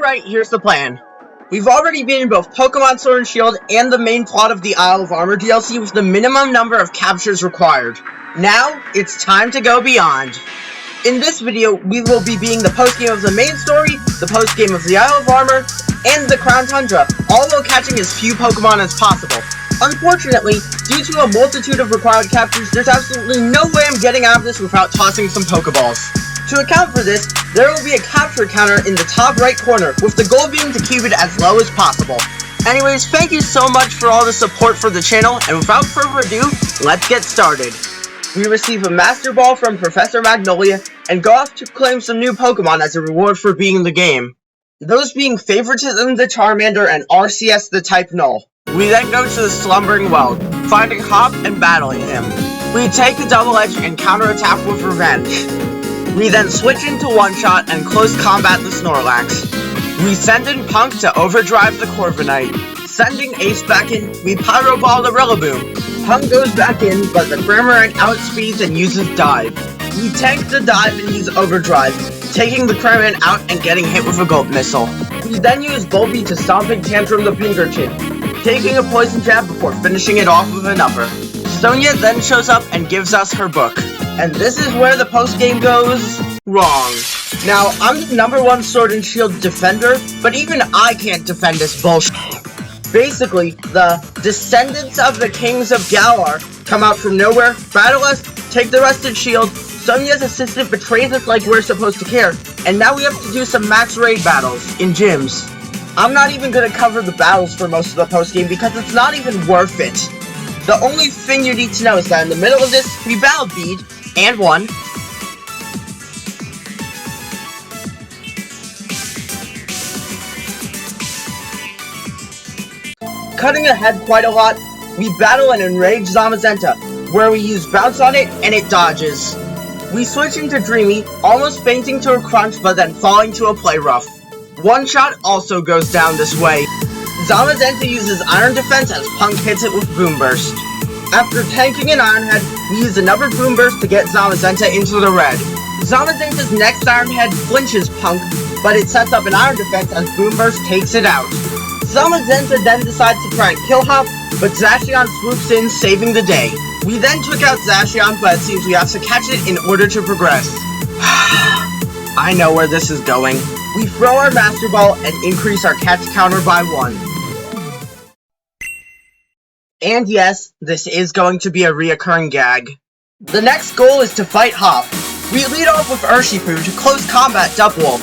Alright, here's the plan. We've already beaten both Pokémon Sword and Shield and the main plot of the Isle of Armor DLC with the minimum number of captures required. Now, it's time to go beyond. In this video, we will be beating the post-game of the main story, the post-game of the Isle of Armor, and the Crown Tundra, all while catching as few Pokémon as possible. Unfortunately, due to a multitude of required captures, there's absolutely no way I'm getting out of this without tossing some Pokeballs. To account for this, there will be a capture counter in the top right corner, with the goal being to keep it as low as possible. Anyways, thank you so much for all the support for the channel, and without further ado, let's get started. We receive a Master Ball from Professor Magnolia, and go off to claim some new Pokemon as a reward for beating the game. Those being Favoritism the Charmander and RCS the Type Null. We then go to the Slumbering Well, finding Hop and battling him. We take a Double Edge and counterattack with Revenge. We then switch into One-Shot and close combat the Snorlax. We send in Punk to overdrive the Corviknight. Sending Ace back in, we Pyro Ball the Rillaboom. Punk goes back in, but the Cramorant outspeeds and uses Dive. We tank the Dive and use Overdrive, taking the Cramorant out and getting hit with a Gulp Missile. We then use Volbeat to Stomping Tantrum the Pinkerton, taking a Poison Jab before finishing it off with an upper. Sonia then shows up and gives us her book. And this is where the post-game goes wrong. Now, I'm the #1 Sword and Shield defender, but even I can't defend this bullshit. Basically, the descendants of the Kings of Galar come out from nowhere, battle us, take the Rusted Shield, Sonia's assistant betrays us like we're supposed to care, and now we have to do some max raid battles in gyms. I'm not even gonna cover the battles for most of the post-game because it's not even worth it. The only thing you need to know is that in the middle of this, we battled Bede, and won. Cutting ahead quite a lot, we battle an enraged Zamazenta, where we use Bounce on it and it dodges. We switch into Dreamy, almost fainting to a crunch but then falling to a play rough. One-Shot also goes down this way. Zamazenta uses Iron Defense as Punk hits it with Boom Burst. After tanking an Iron Head, we use another Boom Burst to get Zamazenta into the red. Zamazenta's next Iron Head flinches Punk, but it sets up an Iron Defense as Boom Burst takes it out. Zamazenta then decides to try and kill Hop, but Zacian swoops in, saving the day. We then took out Zacian, but it seems we have to catch it in order to progress. I know where this is going. We throw our Master Ball and increase our catch counter by 1. And yes, this is going to be a reoccurring gag. The next goal is to fight Hop. We lead off with Urshifu to close combat Dupwolf.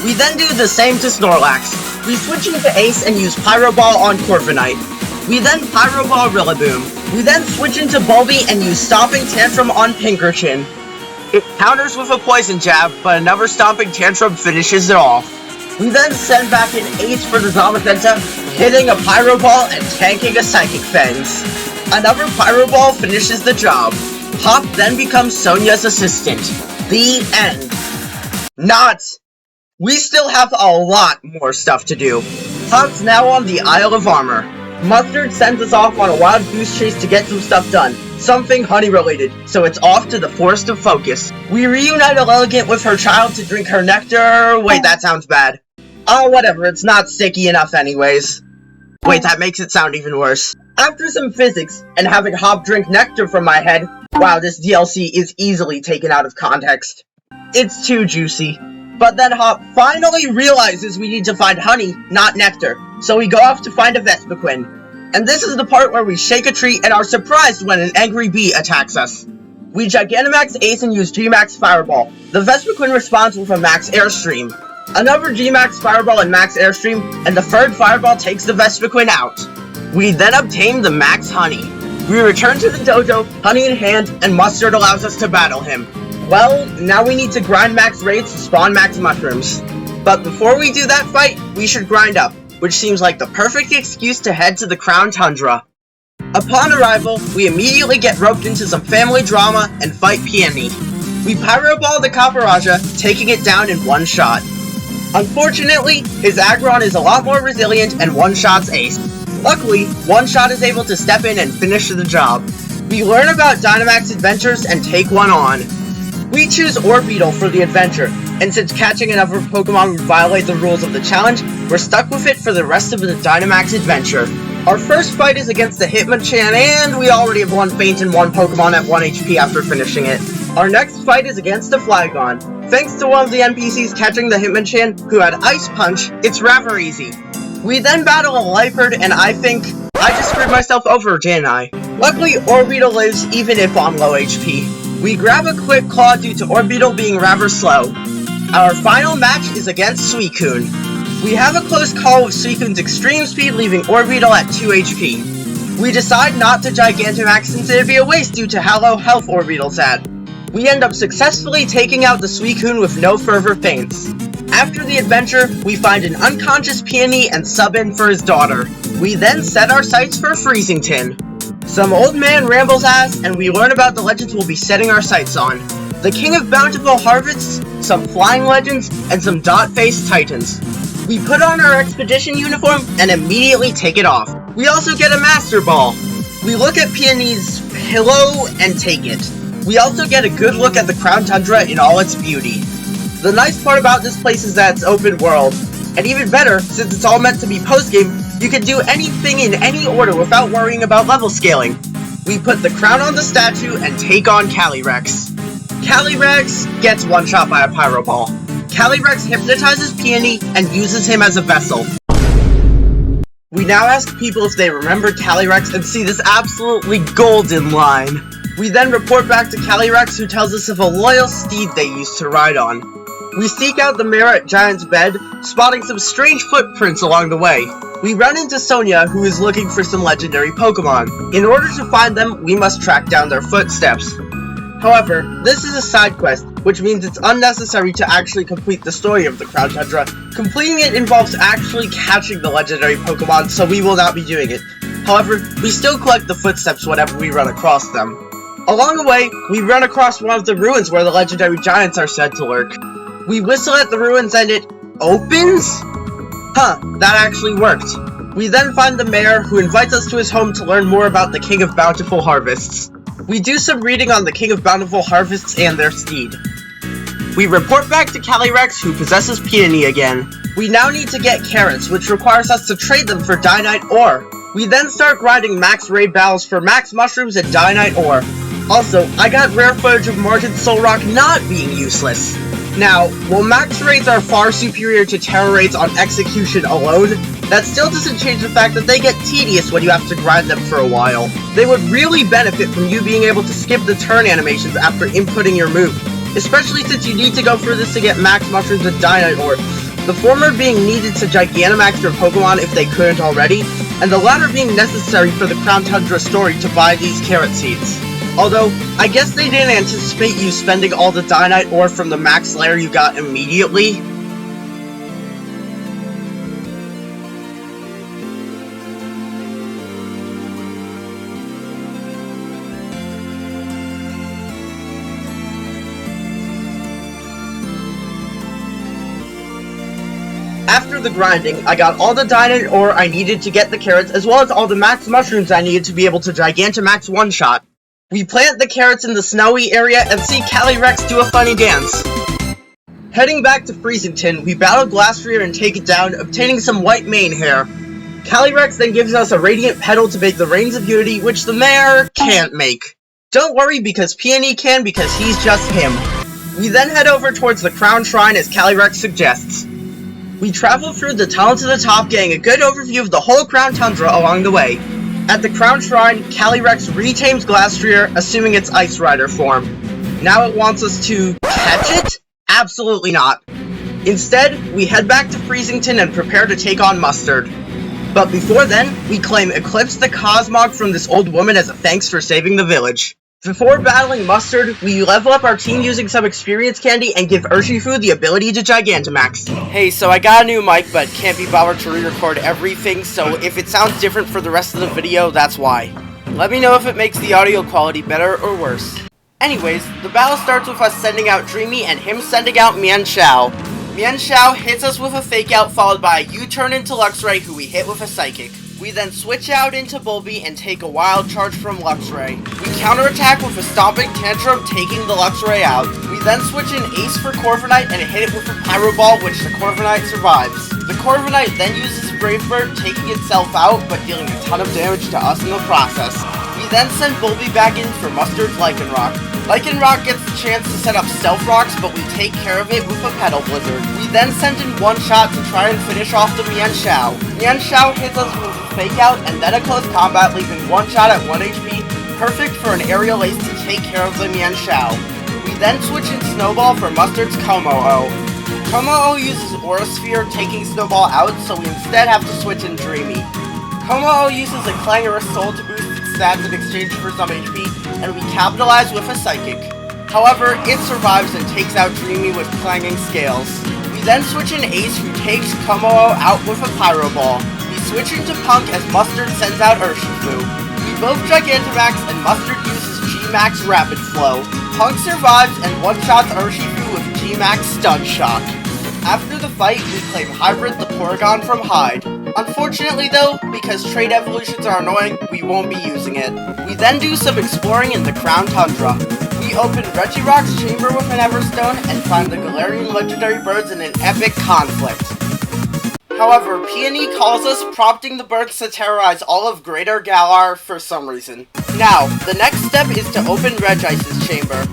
We then do the same to Snorlax. We switch into Ace and use Pyro Ball on Corviknight. We then Pyro Ball Rillaboom. We then switch into Bulby and use Stomping Tantrum on Pinkerton. It counters with a Poison Jab, but another Stomping Tantrum finishes it off. We then send back an Ace for the Zamazenta, hitting a Pyro Ball and tanking a Psychic Fangs. Another Pyro Ball finishes the job. Hop then becomes Sonia's assistant. The end. Not. We still have a lot more stuff to do. Hop's now on the Isle of Armor. Mustard sends us off on a wild goose chase to get some stuff done. Something honey related, so it's off to the Forest of Focus. We reunite Elegant with her child to drink her nectar. Wait, that sounds bad. Oh, whatever, it's not sticky enough anyways. Wait, that makes it sound even worse. After some physics, and having Hop drink nectar from my head, wow, this DLC is easily taken out of context. It's too juicy. But then Hop finally realizes we need to find honey, not nectar, so we go off to find a Vespiquen. And this is the part where we shake a tree and are surprised when an angry bee attacks us. We Gigantamax Ace and use G-Max Fireball. The Vespiquen responds with a Max Airstream. Another G-Max Fireball and Max Airstream, and the third Fireball takes the Vespiquen out. We then obtain the Max Honey. We return to the dojo, honey in hand, and Mustard allows us to battle him. Well, now we need to grind max raids to spawn max mushrooms. But before we do that fight, we should grind up, which seems like the perfect excuse to head to the Crown Tundra. Upon arrival, we immediately get roped into some family drama and fight Peony. We Pyro Ball the Caparajah, taking it down in one shot. Unfortunately, his Aggron is a lot more resilient and one-shots Ace. Luckily, One-Shot is able to step in and finish the job. We learn about Dynamax adventures and take one on. We choose Orbeetle for the adventure, and since catching another Pokemon would violate the rules of the challenge, we're stuck with it for the rest of the Dynamax adventure. Our first fight is against the Hitmonchan, and we already have one faint and one Pokemon at 1 HP after finishing it. Our next fight is against the Flygon. Thanks to one of the NPCs catching the Hitmonchan, who had Ice Punch, it's rather easy. We then battle a Liepard, and I think I just screwed myself over, didn't I? Luckily, Orbeetle lives even if on low HP. We grab a quick claw due to Orbeetle being rather slow. Our final match is against Suicune. We have a close call with Suicune's extreme speed, leaving Orbeetle at 2 HP. We decide not to Gigantamax since it would be a waste due to how low health Orbeetle's at. We end up successfully taking out the Suicune with no further feints. After the adventure, we find an unconscious Peony and sub in for his daughter. We then set our sights for Freezington. Some old man rambles us, and we learn about the legends we'll be setting our sights on. The King of Bountiful Harvests, some flying legends, and some dot-faced titans. We put on our expedition uniform and immediately take it off. We also get a Master Ball. We look at Peony's pillow and take it. We also get a good look at the Crown Tundra in all its beauty. The nice part about this place is that it's open world. And even better, since it's all meant to be post-game, you can do anything in any order without worrying about level scaling. We put the crown on the statue and take on Calyrex. Calyrex gets one-shot by a Pyro Ball. Calyrex hypnotizes Peony and uses him as a vessel. We now ask people if they remember Calyrex and see this absolutely golden line. We then report back to Calyrex, who tells us of a loyal steed they used to ride on. We seek out the mirror at Giant's Bed, spotting some strange footprints along the way. We run into Sonia, who is looking for some legendary Pokemon. In order to find them, we must track down their footsteps. However, this is a side quest, which means it's unnecessary to actually complete the story of the Crown Tundra. Completing it involves actually catching the legendary Pokemon, so we will not be doing it. However, we still collect the footsteps whenever we run across them. Along the way, we run across one of the ruins where the legendary giants are said to lurk. We whistle at the ruins and it opens? Huh, that actually worked. We then find the mayor, who invites us to his home to learn more about the King of Bountiful Harvests. We do some reading on the King of Bountiful Harvests and their steed. We report back to Calyrex, who possesses Peony again. We now need to get carrots, which requires us to trade them for Dynite Ore. We then start grinding max raid battles for max mushrooms and Dynite Ore. Also, I got rare footage of Martin Solrock not being useless. Now, while max raids are far superior to terror raids on execution alone, that still doesn't change the fact that they get tedious when you have to grind them for a while. They would really benefit from you being able to skip the turn animations after inputting your move, especially since you need to go through this to get max mushrooms and Dynite Ore, the former being needed to Gigantamax your Pokemon if they couldn't already, and the latter being necessary for the Crown Tundra story to buy these carrot seeds. Although, I guess they didn't anticipate you spending all the Dynite Ore from the max layer you got immediately. After the grinding, I got all the Dynite Ore I needed to get the carrots, as well as all the max mushrooms I needed to be able to Gigantamax one-shot. We plant the carrots in the snowy area and see Calyrex do a funny dance. Heading back to Freezington, we battle Glastrier and take it down, obtaining some white mane hair. Calyrex then gives us a radiant petal to make the Reins of Unity, which the mayor can't make. Don't worry, because Peony can, because he's just him. We then head over towards the Crown Shrine as Calyrex suggests. We travel through the tunnel to the top, getting a good overview of the whole Crown Tundra along the way. At the Crown Shrine, Calyrex retames Glastrier, assuming its Ice Rider form. Now it wants us to catch it? Absolutely not. Instead, we head back to Freezington and prepare to take on Mustard. But before then, we claim Eclipse the Cosmog from this old woman as a thanks for saving the village. Before battling Mustard, we level up our team using some experience candy and give Urshifu the ability to Gigantamax. Hey, so I got a new mic, but can't be bothered to re-record everything, so if it sounds different for the rest of the video, that's why. Let me know if it makes the audio quality better or worse. Anyways, the battle starts with us sending out Dreamy and him sending out Mienshao. Mienshao hits us with a Fake Out followed by a U-turn into Luxray, who we hit with a Psychic. We then switch out into Bulby and take a wild charge from Luxray. We counterattack with a Stomping Tantrum, taking the Luxray out. We then switch in Ace for Corviknight and hit it with a Pyro Ball, which the Corviknight survives. The Corviknight then uses Brave Bird, taking itself out, but dealing a ton of damage to us in the process. We then send Bulby back in for Mustard's Lycanroc. Lycanroc gets the chance to set up Stealth Rocks, but we take care of it with a Petal Blizzard. We then send in One Shot to try and finish off the Mienshao. Mienshao hits us with a Fake Out and then a Close Combat, leaving One Shot at 1 HP, perfect for an Aerial Ace to take care of the Mienshao. We then switch in Snowball for Mustard's Como-O. Como-O uses Aura Sphere, taking Snowball out, so we instead have to switch in Dreamy. Como-O uses a Clangorous Soul to boost its stats in exchange for some HP, and we capitalize with a Psychic. However, it survives and takes out Dreamy with Clanging Scales. We then switch in Ace, who takes Como-O out with a Pyro Ball. We switch into Punk as Mustard sends out Urshifu. We both Gigantamax and Mustard uses G-Max Rapid Flow. Punk survives and one-shots Urshifu with G-Max Stun Shock. After the fight, we claim Hybrid the Porygon from Hyde. Unfortunately though, because Trait Evolutions are annoying, we won't be using it. We then do some exploring in the Crown Tundra. We open Regirock's chamber with an Everstone and find the Galarian legendary birds in an epic conflict. However, Peony calls us, prompting the birds to terrorize all of Greater Galar for some reason. Now, the next step is to open Regice's chamber.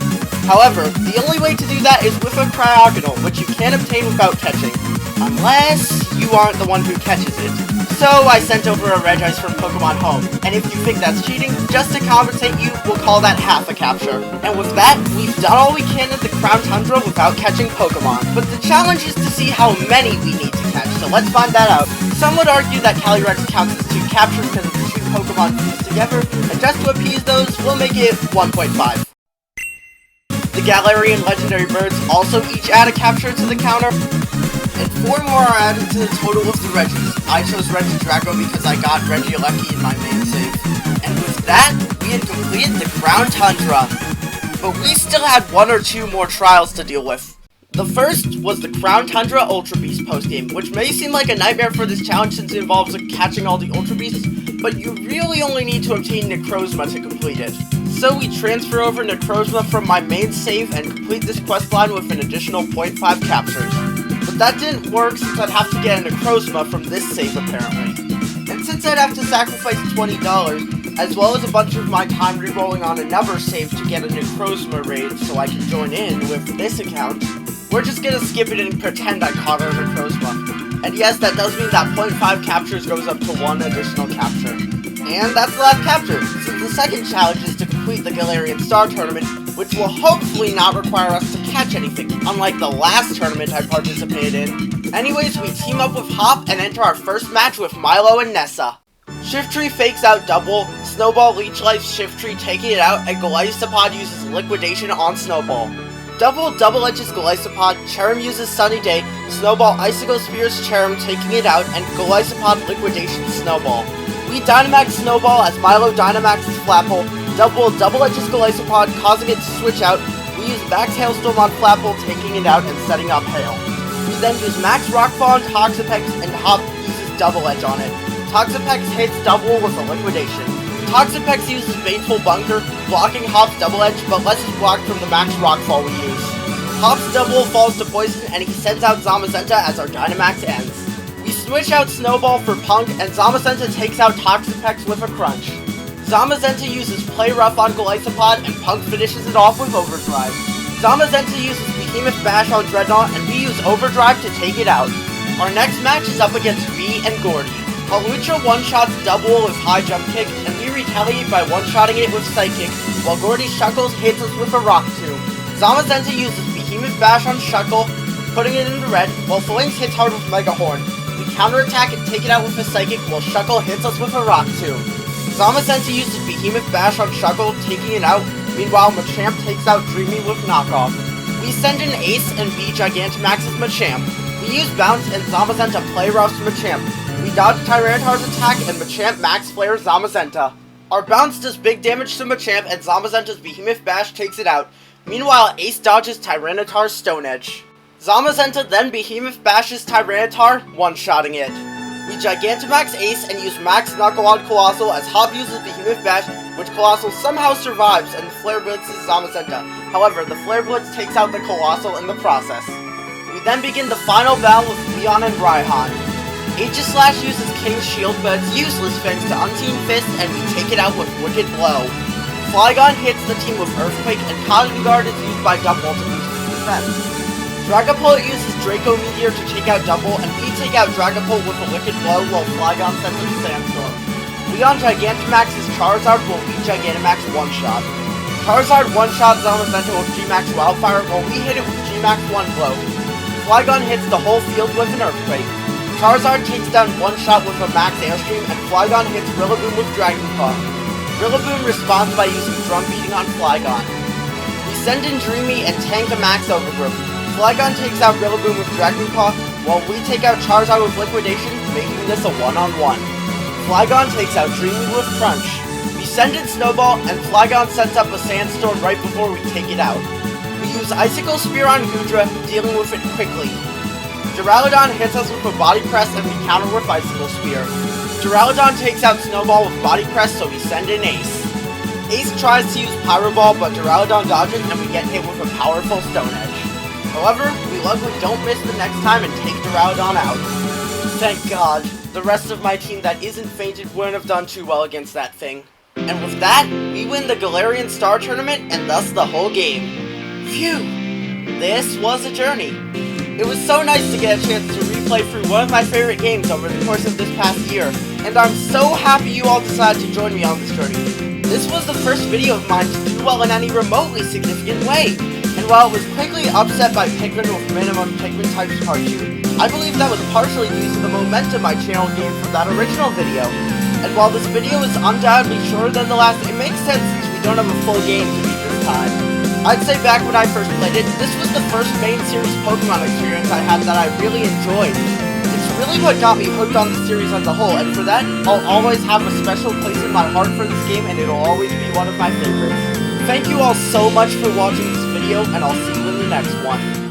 However, the only way to do that is with a Cryogonal, which you can't obtain without catching. Unless you aren't the one who catches it. So I sent over a Regice from Pokemon Home, and if you think that's cheating, just to compensate you, we'll call that half a capture. And with that, we've done all we can in the Crown Tundra without catching Pokemon. But the challenge is to see how many we need to catch, so let's find that out. Some would argue that Calyrex counts as 2 captures because it's 2 Pokemon fused together, and just to appease those, we'll make it 1.5. The Galarian legendary birds also each add a capture to the counter, and 4 more are added to the total of the Regis. I chose Regidrago because I got Regieleki in my main save. And with that, we had completed the Crown Tundra. But we still had 1 or 2 more trials to deal with. The first was the Crown Tundra Ultra Beast postgame, which may seem like a nightmare for this challenge since it involves catching all the Ultra Beasts, but you really only need to obtain Necrozma to complete it. So we transfer over Necrozma from my main save and complete this questline with an additional 0.5 captures. But that didn't work since I'd have to get a Necrozma from this save apparently. And since I'd have to sacrifice $20, as well as a bunch of my time rerolling on another save to get a Necrozma raid so I can join in with this account, we're just gonna skip it and pretend I caught a Necrozma. And yes, that does mean that 0.5 captures goes up to 1 additional capture. And that's the last capture, since the second challenge is to complete the Galarian Star Tournament, which will hopefully not require us to catch anything, unlike the last tournament I participated in. Anyways, we team up with Hop and enter our first match with Milo and Nessa. Shiftry fakes out Double, Snowball Leech Life's Shiftry taking it out, and Golisopod uses Liquidation on Snowball. Double edges Golisopod, Cherrim uses Sunny Day, Snowball Icicle Spears Cherrim taking it out, and Golisopod Liquidation Snowball. We Dynamax Snowball as Milo Dynamaxes Flapple, Double edges Golisopod, causing it to switch out. We use Max Hailstorm on Flapple, taking it out and setting up Hail. We then use Max Rockfall on Toxapex, and Hop uses Double Edge on it. Toxapex hits Double with a Liquidation. Toxapex uses Baneful Bunker, blocking Hop's Double Edge, but lets it block from the Max Rockfall we use. Hop's Double falls to Poison, and he sends out Zamazenta as our Dynamax ends. We switch out Snowball for Punk, and Zamazenta takes out Toxapex with a Crunch. Zamazenta uses Play Rough on Golisopod, and Punk finishes it off with Overdrive. Zamazenta uses Behemoth Bash on Dreadnought, and we use Overdrive to take it out. Our next match is up against V and Gordy. Halucha one-shots Double with High Jump Kick, and we retaliate by one-shotting it with Psychic, while Gordy Shuckles hits us with a Rock Tomb. Zamazenta uses Behemoth Bash on Shuckle, putting it into red, while Phalanx hits hard with Mega Horn. We counterattack and take it out with a Psychic, while Shuckle hits us with a Rock Tomb. Zamazenta uses Behemoth Bash on Shuckle, taking it out. Meanwhile, Machamp takes out Dreamy with Knockoff. We send in Ace and V Gigantamaxes Machamp. We use Bounce and Zamazenta Play Roughs Machamp. We dodge Tyranitar's attack and Machamp Max Flare Zamazenta. Our Bounce does big damage to Machamp and Zamazenta's Behemoth Bash takes it out. Meanwhile, Ace dodges Tyranitar's Stone Edge. Zamazenta then Behemoth Bashes Tyranitar, one-shotting it. We Gigantamax Ace and use Max Knuckle on Colossal as Hop uses Behemoth Bash, which Colossal somehow survives, and Flare blitzes Zamazenta. However, the Flare Blitz takes out the Colossal in the process. We then begin the final battle with Leon and Raihan. Aegislash uses King's Shield, but it's useless thanks to Unseen Fist, and we take it out with Wicked Blow. Flygon hits the team with Earthquake, and Cotton Guard is used by Dumble to boost his defense. Dragapult uses Draco Meteor to take out Dumble, and we take out Dragapult with a Wicked Blow while Flygon sends in Sandstorm. Leon Gigantamax's Charizard will beat Gigantamax one-shot. Charizard one-shots Zamazenta with G-Max Wildfire while we hit it with G-Max one-blow. Flygon hits the whole field with an Earthquake. Charizard takes down one-shot with a Max Airstream, and Flygon hits Rillaboom with Dragon Claw. Rillaboom responds by using Drum Beating on Flygon. We send in Dreamy and tank a Max Overgrowth. Flygon takes out Rillaboom with Dragon Claw, while we take out Charizard with Liquidation, making this a one-on-one. Flygon takes out Dreamy with Crunch. We send in Snowball, and Flygon sets up a Sandstorm right before we take it out. We use Icicle Spear on Goodra, dealing with it quickly. Duraludon hits us with a Body Press, and we counter with Icicle Spear. Duraludon takes out Snowball with Body Press, so we send in Ace. Ace tries to use Pyro Ball, but Duraludon dodges, and we get hit with a powerful Stone Edge. However, we luckily don't miss the next time and take Duraludon out. Thank God. The rest of my team that isn't fainted wouldn't have done too well against that thing. And with that, we win the Galarian Star Tournament, and thus the whole game. Phew! This was a journey. It was so nice to get a chance to replay through one of my favorite games over the course of this past year, and I'm so happy you all decided to join me on this journey. This was the first video of mine to do well in any remotely significant way, and while it was quickly upset by Pikmin with minimum Pikmin types card shoot, I believe that was partially due to the momentum my channel gained from that original video. And while this video is undoubtedly shorter than the last, it makes sense since we don't have a full game to beat this time. I'd say back when I first played it, this was the first main series Pokemon experience I had that I really enjoyed. It's really what got me hooked on the series as a whole, and for that, I'll always have a special place in my heart for this game, and it'll always be one of my favorites. Thank you all so much for watching this video, and I'll see you in the next one.